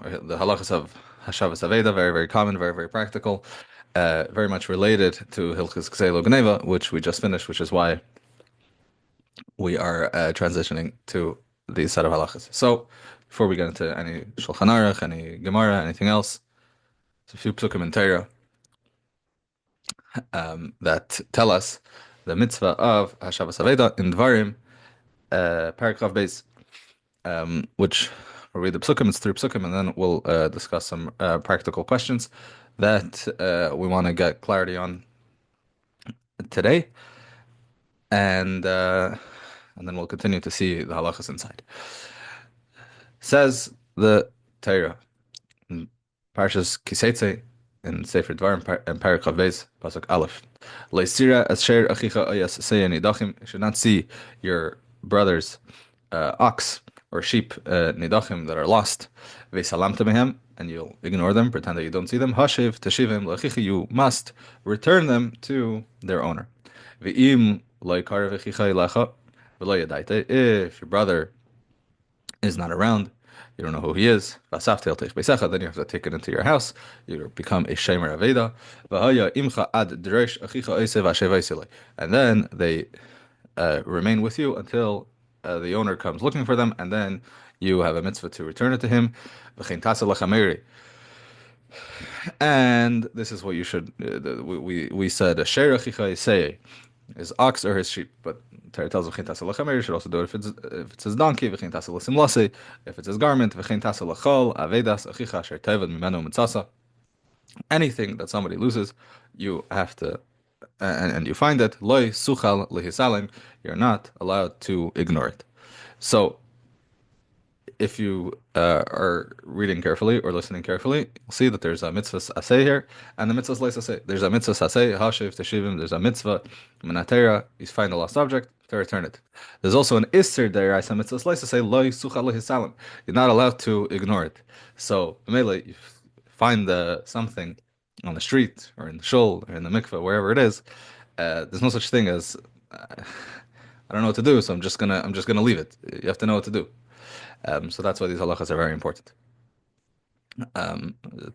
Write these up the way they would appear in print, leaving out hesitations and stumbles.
the halachas of Hashavas Aveidah, very, very common, very, very practical, very much related to Hilchos Kselo Gneva, which we just finished, which is why we are transitioning to these set of halachas. So, before we get into any Shulchan Aruch, any Gemara, anything else, there's a few psukim in Torah that tell us the mitzvah of Hashavas Aveidah in Dvarim, Paragraph Beis, which we'll read the psukim, it's 3 psukim, and then we'll discuss some practical questions that we want to get clarity on today, and then we'll continue to see the halachas inside. Says the Torah in Parshas Kiseitze in Sefer Dvarim and Paragraph Beis, pasuk Aleph, Leisira asher achicha oyas seyeni dachim. You should not see your brother's ox or sheep nidachim that are lost. Veisalamta mehem, and you'll ignore them, pretend that you don't see them. Hashiv teshivim lechicha, you must return them to their owner. Ve'im loikar vechicha ilacha v'lo yadaita. If your brother is not around, you don't know who he is, then you have to take it into your house. You become a shemer aveda. And then they remain with you until the owner comes looking for them, and then you have a mitzvah to return it to him. And this is what you should. We said a sher achicha say is ox or his sheep, but Torah tells v'chein tasa l'chamer. You should also do it if it's his donkey. V'chein tasa l'simlase, if it's his garment. V'chein tasa l'chol avedas achicha asher tevad mimenu mitzasa. Anything that somebody loses, you have to, and you find it, loy suchal lehisalim. You're not allowed to ignore it. So, if you are reading carefully or listening carefully, you'll see that there's a mitzvah asay here, and the mitzvah leis asay. There's a mitzvah asay, hashiv teshivim. There's a mitzvah minatera. You find the lost object to return it. There's also an insured there. I said mitzvah leis asay loy sucha lehisalim. You're not allowed to ignore it. So, mainly, you find something on the street or in the shul or in the mikveh, wherever it is. There's no such thing as I don't know what to do, so I'm just gonna leave it. You have to know what to do. So that's why these halachas are very important.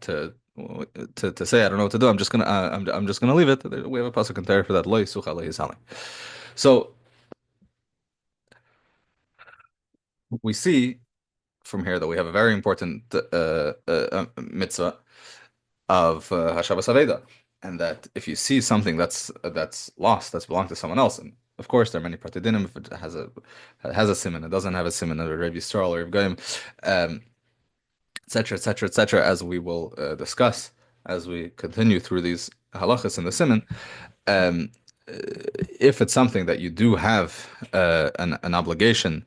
To say I don't know what to do, I'm just gonna leave it. We have a pasuk in Torah for that. Lo yisuch aleihi salim. So we see from here that we have a very important mitzvah of Hashavas Aveidah, and that if you see something that's lost, that's belonged to someone else, and of course there are many pratidinim, if it has a siman, it doesn't have a siman, or Rav Yisrael or Rav Goyim, etc., etc., etc., as we will discuss as we continue through these halachas in the siman. If it's something that you do have an obligation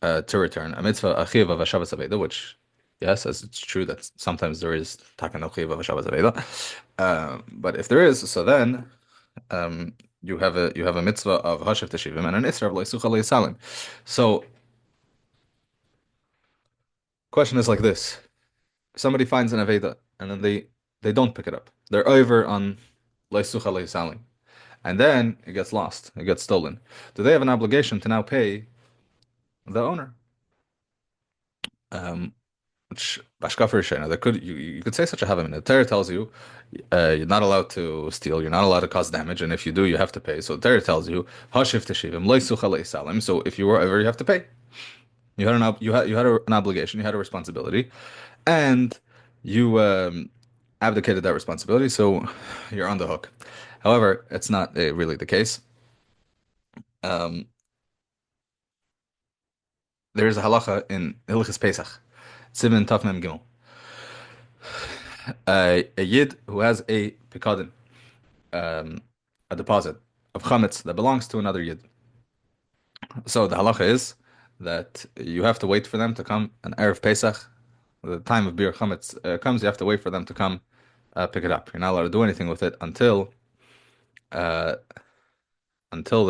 to return, a mitzvah achiv of Hashavas Aveidah, which yes, as it's true that sometimes there is takan achiv of Hashavas Aveidah, but if there is, so then you have a mitzvah of hashiv teshivim and an isra of leisucha leisalim. So, question is like this: somebody finds an aveda and then they don't pick it up. They're over on leisucha leisalim, and then it gets lost, it gets stolen. Do they have an obligation to now pay the owner? Which you could say such a havamina. The Torah tells you you're not allowed to steal, you're not allowed to cause damage, and if you do, you have to pay. So the Torah tells you hashiv teshivim leisucha leisalim. So if you were ever, you have to pay. You had an obligation, you had a responsibility, and you abdicated that responsibility, so you're on the hook. However, it's not really the case. There is a halacha in Hilchos Pesach, Siman Taf Mem Gimel. A yid who has a pekadon, a deposit of chametz that belongs to another yid. So the halacha is that you have to wait for them to come an erev Pesach. The time of bir chametz comes, you have to wait for them to come pick it up. You're not allowed to do anything with it until the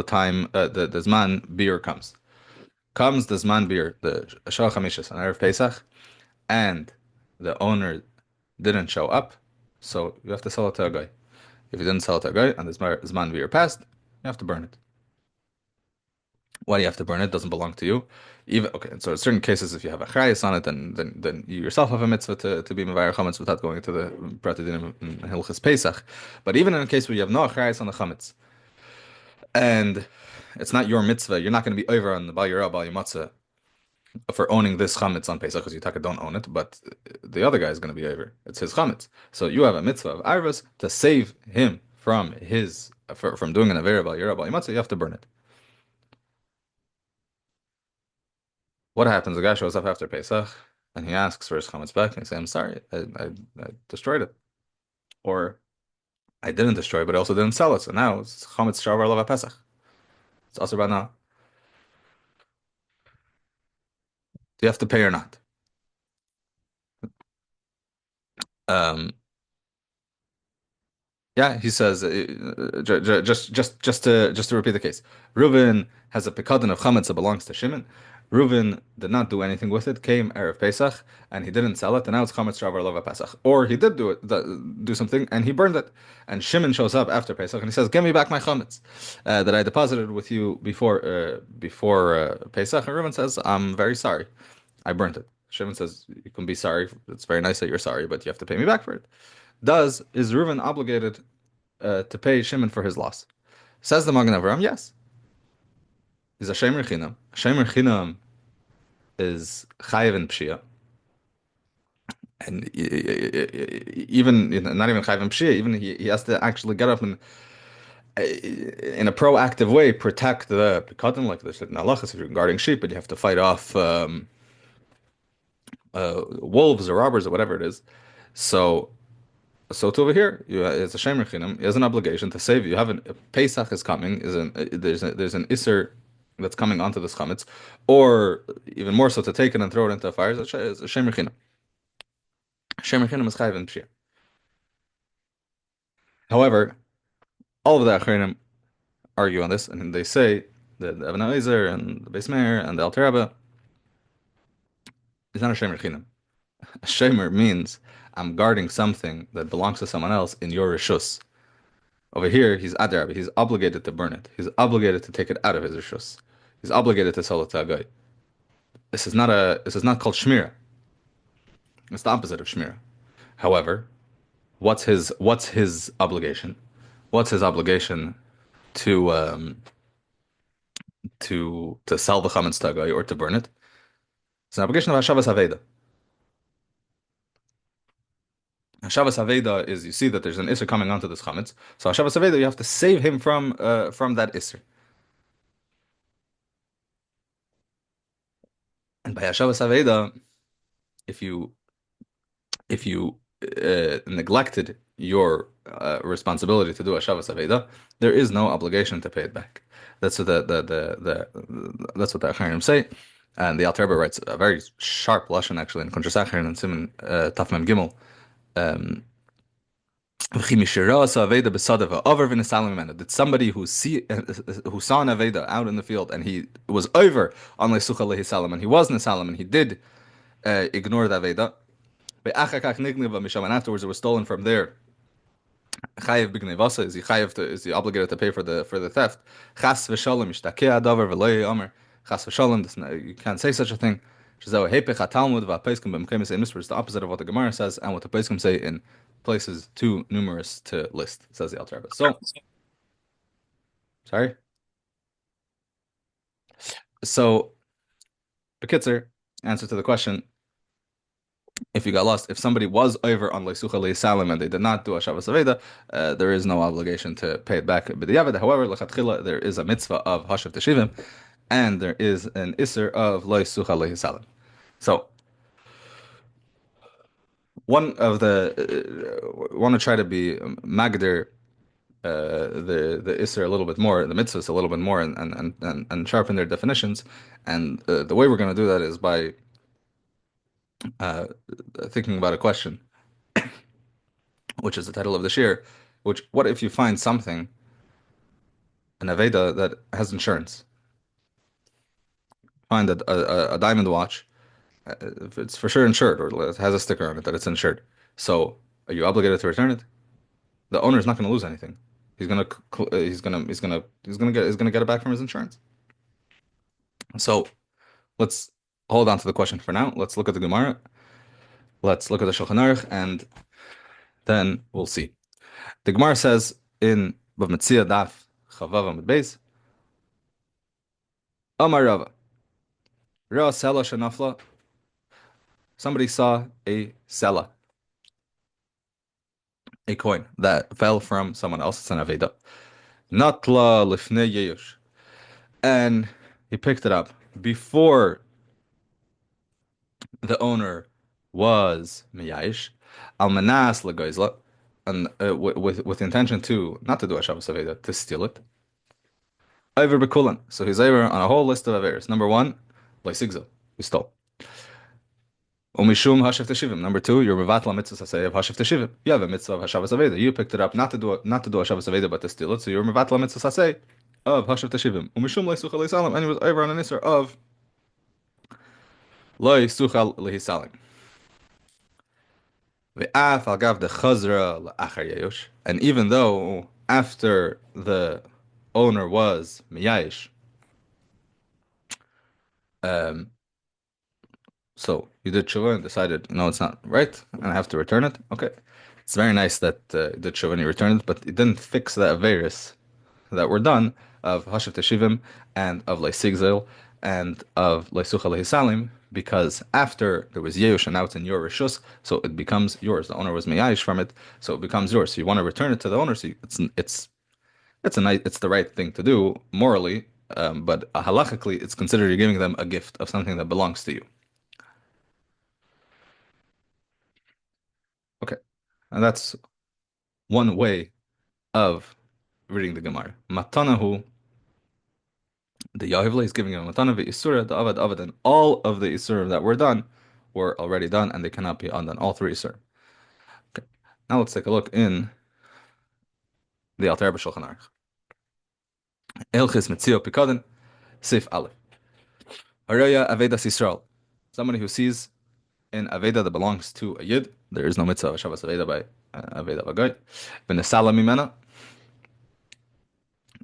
time the zman bir comes. Comes the zman bir, the shal chamishas on erev Pesach, and the owner didn't show up, so you have to sell it to a guy. If you didn't sell it to a guy and the zman bir passed, you have to burn it. Why do you have to burn it? It doesn't belong to you. Even okay, so in certain cases, if you have a chrayas on it, then you yourself have a mitzvah to be mevayer chametz without going into the pratidim in Hilchos Pesach. But even in a case where you have no chrayas on the chametz and it's not your mitzvah, you're not going to be over on the bal yirah bal yimatzah for owning this chametz on Pesach because you taka don't own it, but the other guy is going to be over. It's his chametz, so you have a mitzvah of arvus to save him from from doing an avera bal yirah bal yimatzah. You have to burn it. What happens? The guy shows up after Pesach and he asks for his chametz back, and he says, "I'm sorry, I destroyed it, or I didn't destroy it, but I also didn't sell it. So now it's chametz shavar lava Pesach. It's also about now. Do you have to pay or not?" Um, Yeah, he says just to repeat the case. Reuven has a pekadon of chametz that belongs to Shimon. Reuven did not do anything with it. Came erev Pesach and he didn't sell it, and now it's chametz shavar lova Pesach. Or he did do something and he burned it. And Shimon shows up after Pesach and he says, "Give me back my chametz that I deposited with you before Pesach." And Reuven says, "I'm very sorry, I burnt it." Shimon says, "You can be sorry. It's very nice that you're sorry, but you have to pay me back for it." Is Reuven obligated to pay Shimon for his loss? Says the Magen Avraham, yes. He's a shemer chinam. Shemer chinam is chayiv in pshia, and even not even chayiv in pshia. Even he has to actually get up and in a proactive way protect the pekadon, like there's certain halachas if you're guarding sheep, and you have to fight off wolves or robbers or whatever it is. So to over here, it's a shemer chinam. He has an obligation to save you. You have Pesach is coming. There's an iser that's coming onto this chametz, or even more so to take it and throw it into a fire. It's a shemer chinam. Shemer chinam is chayiv and pshia. However, all of the achronim argue on this, and they say that the Ibn Ezer and the Beis Meir and the Alter Rebbe is not a shemer chinam. A shemer means I'm guarding something that belongs to someone else in your rishus. Over here, he's adar, he's obligated to burn it. He's obligated to take it out of his rishus. He's obligated to sell it to a guy. This is not called shmira. It's the opposite of shmira. However, what's his obligation? What's his obligation to to sell the chametz to a guy or to burn it? It's an obligation of Hashavas Aveidah. Hashavas Aveidah is you see that there's an isser coming onto this chametz. So Hashavas Aveidah, you have to save him from that isser. And by Hashavas Aveidah, if you neglected your responsibility to do Hashavas Aveidah, there is no obligation to pay it back. That's what that's what the Acharim say, and the Alter Rebbe writes a very sharp lashon actually in Kuntres Acharim and Siman Taf Mem Gimel. Did somebody who saw an Aveda out in the field and he was over on Leisucha Lehisalam and he was Nisalam and he did ignore the Aveda, and afterwards it was stolen from there. Chayiv b'gnevasa, is he obligated to pay for the theft? Chas v'shalom yishtakeh adavar v'lo yomer. Chas v'shalom, you can't say such a thing. It's the opposite of what the Gemara says and what the Pesachim say in places too numerous to list, says the Alter Rebbe. So, sorry. So, Bekitzer, answer to the question: if you got lost, if somebody was over on Leisucha Leisalim and they did not do Hashavas Aveidah, there is no obligation to pay it back b'diavad. However, lechatchila, there is a mitzvah of Hashav Teshivim, and there is an isser of Leisucha Leisalim. So, one of the want to try to be magder the isser a little bit more, the mitzvahs a little bit more, and sharpen their definitions. And the way we're going to do that is by thinking about a question, which is the title of the shir. What if you find something, an aveda that has insurance? Find a diamond watch, if it's for sure insured, or it has a sticker on it that it's insured. So, are you obligated to return it? The owner is not going to lose anything. He's gonna get it back from his insurance. So let's hold on to the question for now. Let's look at the Gemara. Let's look at the Shulchan Aruch, and then we'll see. The Gemara says in Mציאה daf Chavav Amud Beis, Amar Rava, Ra Sela Shenafla. Somebody saw a Sela, a coin that fell from someone else. It's an Aveidah. Natla Lifnei Yeyush. And he picked it up before the owner was Miyayish, Almanas Lagoizla, and with intention to not to do Hashavas Aveidah, to steal it. Over Bekulan. So he's over on a whole list of Averis. Number one, Laisigza, he stole. Umishum Hashav Teshivim. Number two, you're Mevatla mitzvah say of Hashav Teshivim. You have a mitzvah of Hashavas Aveidah. You picked it up not to do Hashavas Aveidah, but to steal it. So you're Mevatla mitzvah say of Hashav Teshivim. Umishum Leisucha Leisalim, and he was over on an Isser of Leisucha Leisalim. Ve'af al gav de chazra la'achar yayosh. And even though after the owner was miyayish, so you did tshuva and decided, no, it's not right, and I have to return it. Okay, it's very nice that you did tshuva and you returned it, but it didn't fix the averis that were done of hashav teshivim and of leisigzel and of leisucha leisalim, because after there was yeush and now it's in your rishus, so it becomes yours. The owner was miyayish from it, so it becomes yours. So you want to return it to the owner. So it's the right thing to do morally, but halachically it's considered you're giving them a gift of something that belongs to you. Okay, and that's one way of reading the Gemara. Matanahu, the Yahivle is giving him a matana, the Isura, the Avad, and all of the Isur that were done were already done, and they cannot be undone. All three Isur. Okay, now let's take a look in the Alter Rebbe Shulchan Aruch. Hilchos Metziah Upikadon, Seif Aleph. Haraya Aveidas Yisrael. Somebody who sees in Aveidah that belongs to a Yid. There is no mitzvah of Hashavas Aveidah by Aveidah Bagai. V'nesala mimena,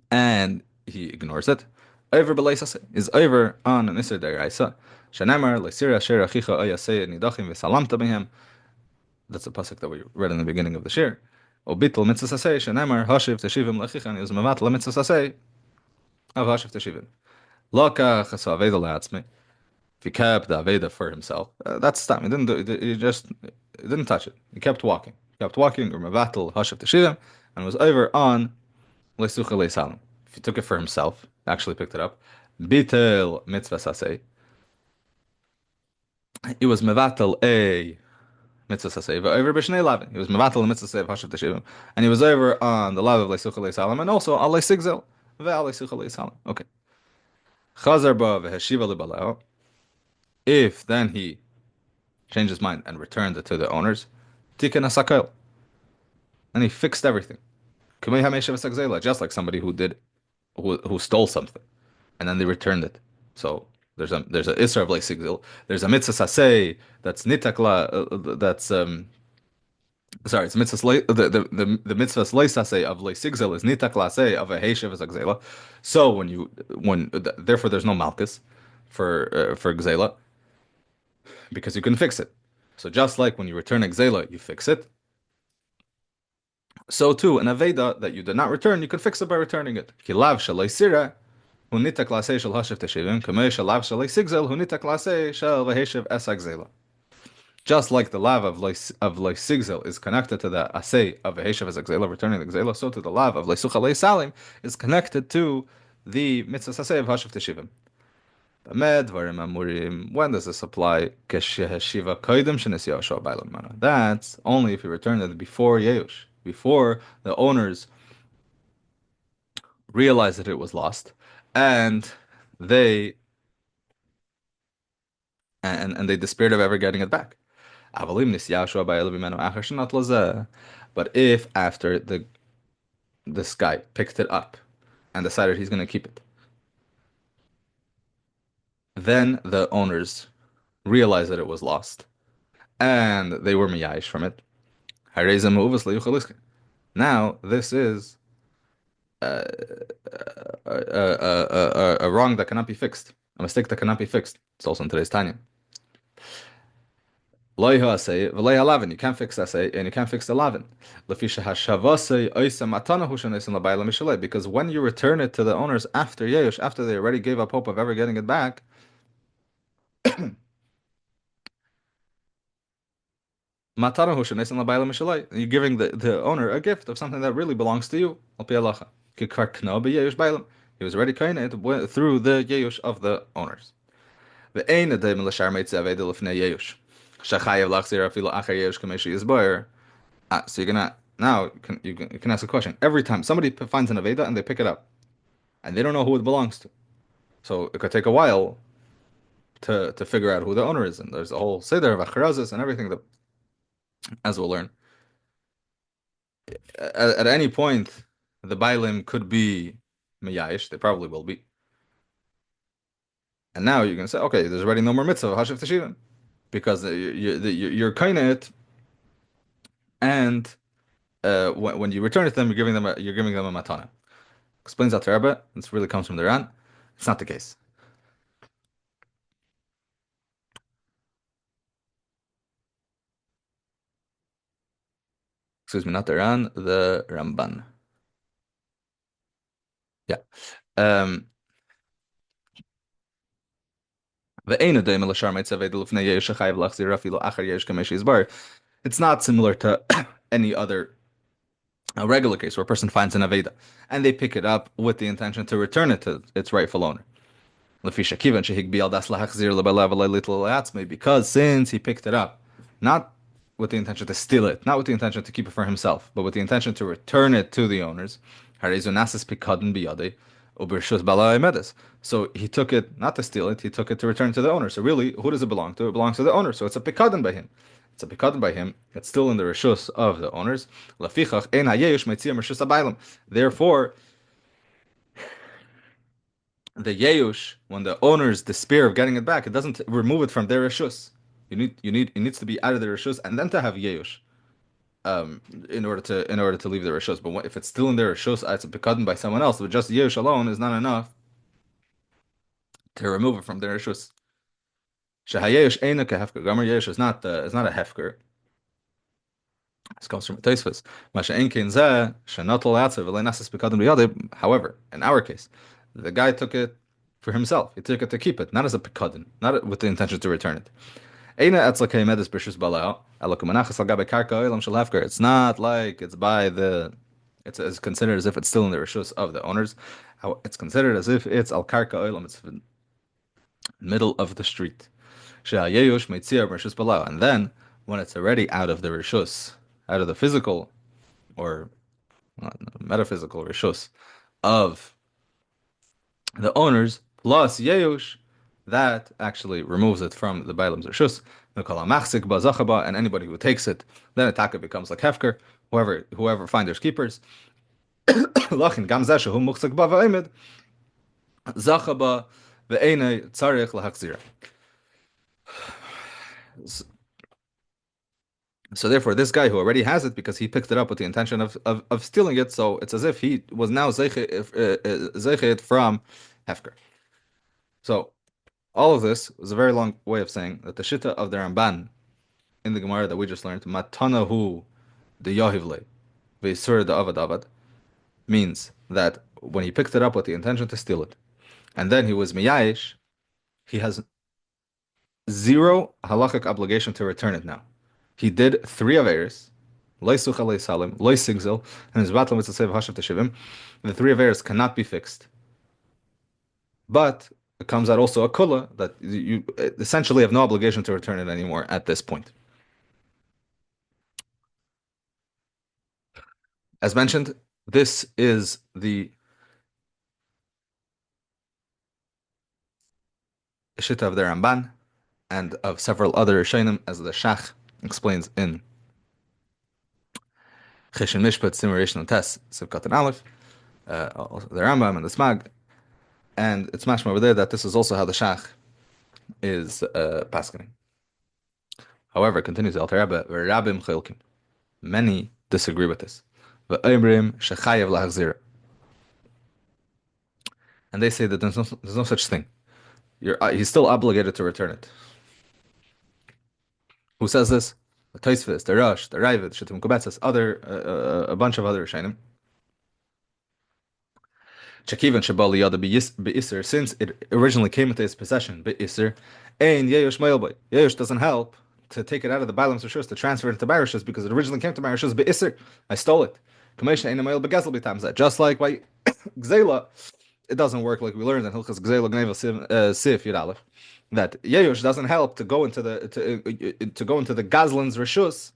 and he ignores it. Over b'leisase is over on an iser deraisa. Shenemar leisira asher achicha ayasei nidachim v'salamta b'hem. That's a pasuk that we read in the beginning of the shir. Obitl mitzvah sasei shenemar hashiv teshivim lechicha, and he was mevat mitzvah sasei of hashiv teshivim. Lokach haso Aveidah le'atzmei. If he kept the Aveidah for himself, that's time. He didn't do. He didn't touch it. He kept walking. Or mevatel hashav teshivim, and was over on leisucha leisalim. If he took it for himself, actually picked it up, bitel mitzvah sasei. He was mevatel a mitzvah sasei. Over b'shnei lavin. He was mevatel a mitzvah sasei of hashav teshivim, and he was over on the lav of leisucha leisalim, and also on leisigzel ve'al leisucha leisalim. Okay. Chazar ba v'heshiva lebaleo. If then he changed his mind and returned it to the owners, tikkun hasakel, and he fixed everything. Just like somebody who stole something, and then they returned it. So there's a isra of leisigzil. There's a mitzvah sasei that's nitakla. That's sorry, it's mitzvah the mitzvah leisasei of leisigzil is nitakla sasei of a heishav zagzela. So when therefore there's no malchus for gzela, because you can fix it. So just like when you return gzela, you fix it. So too, an Aveidah that you did not return, you can fix it by returning it. Kilav shalei sira, hunita klasei shel hashav teshivim, kamei shalav shalei sigzel, hunita klasei shel vaheshev esagzela. Just like the lav of sigzel is connected to the asay of vaheshev esagzela, returning the gzela, so to the lav of leisucha leisalim is connected to the mitzvah asay of hashav teshivim. When does this apply? That's only if you return it before Yeush, before the owners realized that it was lost, and they despaired of ever getting it back. But if after this guy picked it up and decided he's going to keep it, then the owners realized that it was lost, and they were miyayish from it. Now this is a wrong that cannot be fixed. A mistake that cannot be fixed. It's also in today's Tanya. Loi ha'asei, v'loi ha'lavin. You can't fix asei, and you can't fix the lavin. Lefisha hashavasei oisa matana hu shenesin labayla mishalei. Because when you return it to the owners after Yeush, after they already gave up hope of ever getting it back, matana hu shenesin labayla mishalei. You're giving the owner a gift of something that really belongs to you. Al pi halacha. Kikar kno b'Yeush baylam. He was already kind through the Yeush of the owners. Ve'ein adayim l'shar meitzeh aveidah l'fnei Yeush. Shachayev lachzir afilu achar Yeush kameshi yizboyer. So you're gonna now you can ask a question. Every time somebody finds an Aveda and they pick it up, and they don't know who it belongs to, so it could take a while to figure out who the owner is. And there's a whole seder of acharazes and everything that, as we'll learn, at any point the bailim could be miyayish. They probably will be. And now you're gonna say, okay, there's already no more mitzvah of hashav teshivim because you're kind of it, and when you return it to them, you're giving them a matana. Explains that to Rebbe. This really comes from the Ran. It's not the case. Excuse me, not the Ran, the Ramban. Yeah. Um, it's not similar to any other regular case where a person finds an Aveda and they pick it up with the intention to return it to its rightful owner. Because since he picked it up, not with the intention to steal it, not with the intention to keep it for himself, but with the intention to return it to the owners, so he took it not to steal it, he took it to return to the owner. So really, who does it belong to? It belongs to the owner. So it's a pikadon by him. It's a pikadon by him. It's still in the reshus of the owners. Therefore, the yeush, when the owners despair of getting it back, it doesn't remove it from their reshus. It needs to be out of the reshus and then to have yeush, in order to leave the reshus. But if it's still in their reshus, it's a pikadon by someone else. But just yeush alone is not enough to remove it from their reshus. Shehayeush eina kehefker. Gomer yeush is not a hefker. This comes from Tosfos. However, in our case, the guy took it for himself. He took it to keep it, not as a pikadon, not with the intention to return it. It's not like it's by the. It's considered as if it's still in the reshus of the owners. It's considered as if it's al karka oilam. It's in the middle of the street. And then when it's already out of the reshus, out of the physical or metaphysical reshus of the owners, plus yeush, that actually removes it from the bailam's reshus. And anybody who takes it, then a taka becomes like hefker. Whoever finders keepers. Lachin gam zeh shehu muchzak ba v'omed zachaba ve'enei tzarich lahachzira. So therefore, this guy who already has it because he picked it up with the intention of stealing it, so it's as if he was now zeichet from hefker. So all of this was a very long way of saying that the shitta of the Ramban in the Gemara that we just learned, matanahu the yahivle ve'isur the avad means that when he picked it up with the intention to steal it, and then he was miyayish, he has zero halachic obligation to return it now. He did 3 averes, loy sucha, loy salim, loy sigzil, and his battle mitzvah of hashav teshivim. The 3 averes cannot be fixed, but it comes out also a kula that you essentially have no obligation to return it anymore at this point. As mentioned, this is the shita of the Ramban and of several other Rishonim, as the Shach explains in Cheshin Mishpat, Simulation and Test, Sivkat and Aleph, the Rambam and the Smag, and it's mashma over there that this is also how the Shach is paskening. However, continues the Alter Rebbe, Rabbim Chilkim. Many disagree with this. V'oimrim shechayev lahachzir. And they say that there's no such thing. he's still obligated to return it. Who says this? The Tosfos, the Rosh, the Ravid, Shittim Kubetzes, a bunch of other Rishonim. Chakivan Shabali Yada Be'isr, since it originally came into his possession, Be'isr, and Yeush Moilboy. Yeush doesn't help to take it out of the Balaam's Rishus, to transfer it to Barishus, because it originally came to Barishus Be'isr. I stole it. Just like by Gzela, it doesn't work like we learned in Hilchos Gzela Gneva Seif Yud Aleph, that Yeush doesn't help to go into the to go into the Gazlan's Rishus,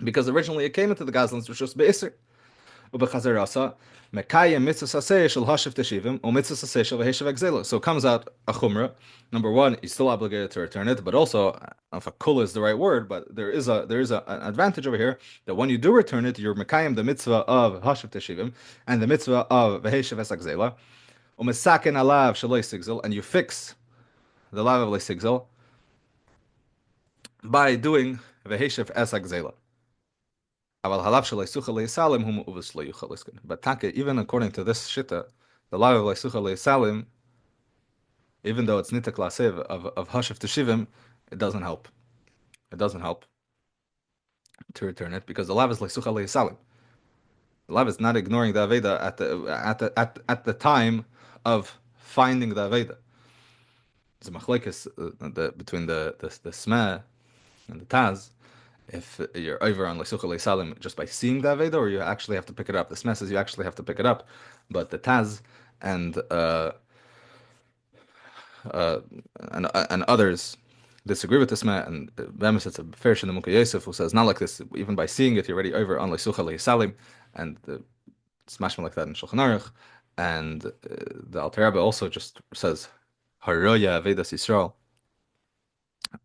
because originally it came into the Gazlan's Rishus Be'isr. Ubechazerasa, Mekayem mitzvah saseh shel hashav teshivim, or mitzvah saseh shel v'heshav exela. So it comes out a chumrah. Number one, he's still obligated to return it, but also, I don't know if a kula is the right word, but there is an advantage over here that when you do return it, you're mekayem the mitzvah of hashav teshivim and the mitzvah of v'heshav exela, umesaken alav shel sigzel, and you fix the lav of sigzel by doing v'heshav exela. But taka, even according to this shita, the law of leisucha leisalim, even though it's nita klasev of hashav teshivim, it doesn't help. It doesn't help to return it because the law is leisucha leisalim. The law is not ignoring the aveda at the time of finding the aveda. It's a machlekes between the smeh and the taz. If you're over on Leisucha Leisalim just by seeing the Aveda, or you actually have to pick it up. The Smeh says you actually have to pick it up, but the Taz and others disagree with the Smeh, and Bemis it's a fair in the Mukha Yosef who says not like this. Even by seeing it, you're already over on Leisucha Leisalim, and it's mashma like that in Shulchan Aruch, and the Alter Rebbe also just says Haroya Avedas Yisrael.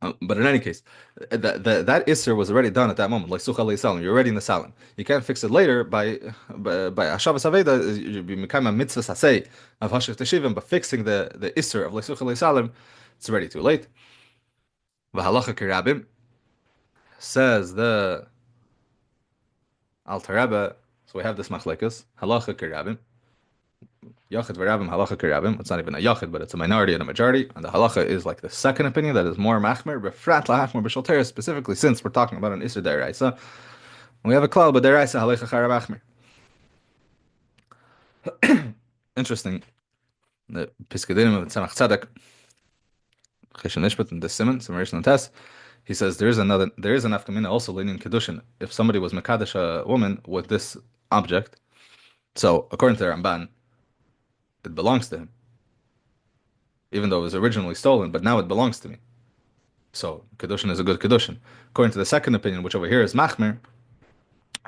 But in any case, that Isser was already done at that moment. Like Sucha Salim, you're already in the Salim. You can't fix it later by Hashavas Aveidah. You become a mitzvah saseh of Hashav Teshivim, but fixing the Isser of Leisucha Salim, it's already too late. V'halacha kirabim, says the Alter Rebbe. So we have this machlekas halacha kirabim. Yachid v'rabim halacha kirabim. It's not even a yachid, but it's a minority and a majority. And the halacha is like the second opinion that is more machmer, befrat lahachmer b'shal teres, specifically since we're talking about an isur deraisa. We have a klal, but deraisa halacha charav achmer. Interesting. The Piskadim of Tzemach Tzedek, Cheshen Ishbet and the Simon, Summation and Tess, he says there is an afkamina also leaning kedushin. If somebody was mekadesh a woman with this object, so according to the Ramban, it belongs to him, even though it was originally stolen, but now it belongs to me. So kedushin is a good kedushin. According to the second opinion, which over here is machmer,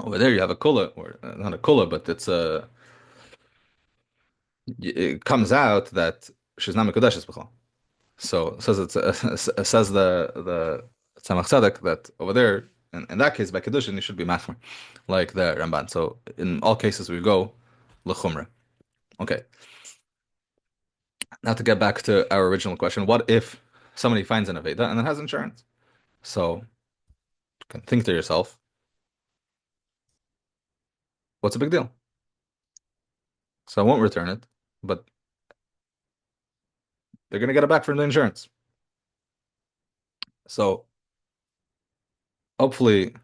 over there you have a kula, or not a kula, but it comes out that she's not mekudeshes b'chol. So it says the Tzemach Tzedek that over there, in that case, by kedushin, you should be machmer, like the Ramban. So in all cases, we go l'chumra. Okay. Now to get back to our original question, what if somebody finds an Aveda and then has insurance? So you can think to yourself, what's a big deal? So I won't return it, but they're going to get it back from the insurance. So hopefully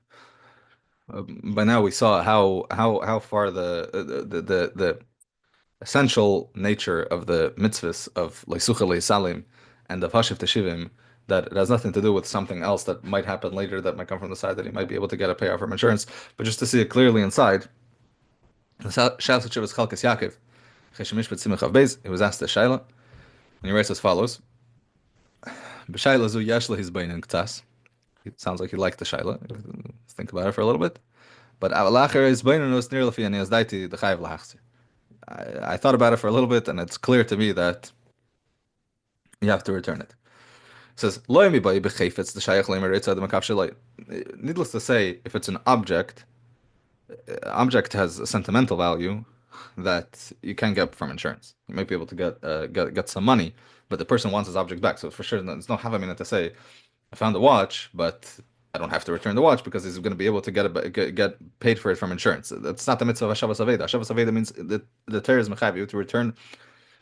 by now we saw how far the essential nature of the mitzvahs of Leisucha Leisalim and of Hashav Teshivim, that it has nothing to do with something else that might happen later that might come from the side that he might be able to get a payout from insurance, but just to see it clearly inside. He was asked the Shaila, and he writes as follows. It sounds like he liked the Shaila. Think about it for a little bit. But I thought about it for a little bit, and it's clear to me that you have to return it. It says, needless to say, if it's an object has a sentimental value that you can get from insurance. You might be able to get some money, but the person wants his object back. So for sure, there's no havamina to say, I found a watch, but I don't have to return the watch because he's going to be able to get paid for it from insurance. That's not the mitzvah of Hashavas Aveidah. Hashavas Aveidah means the Torah is mechayev you to return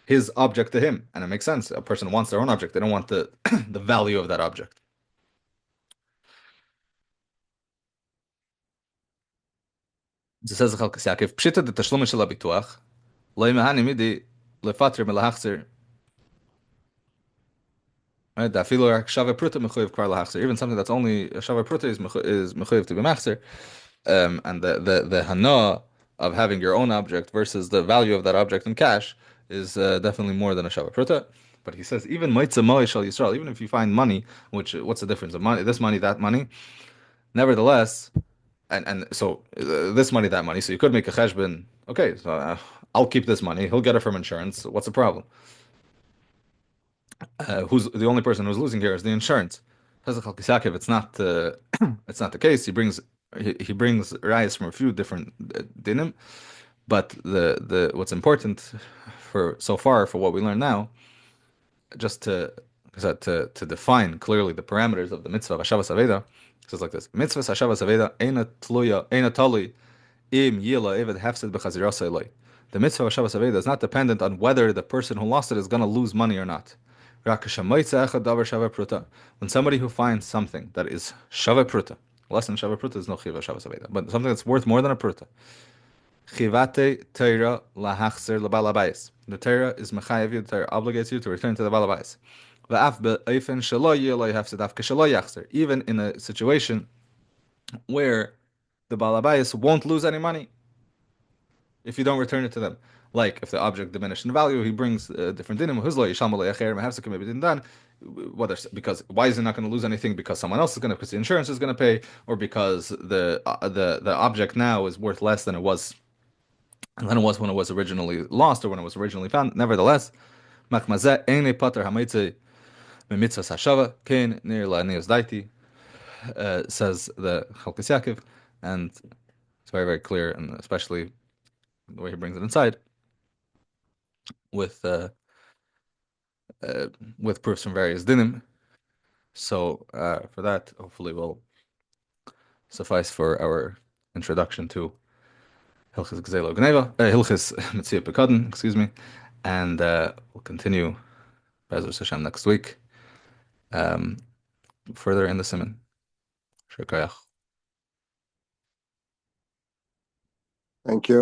his object to him, and it makes sense. A person wants their own object; they don't want the the value of that object. זה says Chalkas Yaakov, pshita de tashlumin shel habituach, lo yimahani midi lefatr melahachzir. Right, that filo shava pruta mechuyev kvar lahachzir. Even something that's only a shava pruta is mechuyev to be machzir. And the hana of having your own object versus the value of that object in cash is definitely more than a shava pruta. But he says even moitza moi shel Yisrael, even if you find money, which what's the difference of money, this money, that money, nevertheless. And so this money, that money. So you could make a cheshbon. Okay, so I'll keep this money. He'll get it from insurance. What's the problem? Who's the only person who's losing here is the insurance. It's not it's not the case. He brings rayas from a few different dinim, but the what's important for so far for what we learn now, just to define clearly the parameters of the mitzvah of Hashavas Aveidah, it says like this: Mitzvah Hashavas Aveidah eina tali im yila eved hefsed b'chazirasa eloi. The mitzvah of Hashavas Aveidah is not dependent on whether the person who lost it is going to lose money or not. When somebody who finds something that is shava pruta, less than shava pruta is no chiv Hashavas Aveidah, but something that's worth more than a pruta. Chivate teira lahachzer labalabayis. The teira is mechayev you, the teira obligates you to return to the balabayis. Even in a situation where the balabayis won't lose any money if you don't return it to them. Like if the object diminished in value, he brings different dinim. Whether because why is he not going to lose anything? Because someone else is going to, because the insurance is going to pay, or because the object now is worth less than it was when it was originally lost or when it was originally found. Nevertheless, says the Hilchos Yaakov, and it's very, very clear, and especially the way he brings it inside, with proofs from various dinim. So for that, hopefully, will suffice for our introduction to Hilchos Hilchos Metziah Upikadon, excuse me, and we'll continue Be'ezus Hashem next week. Further in the Siman. Shukayach. Thank you.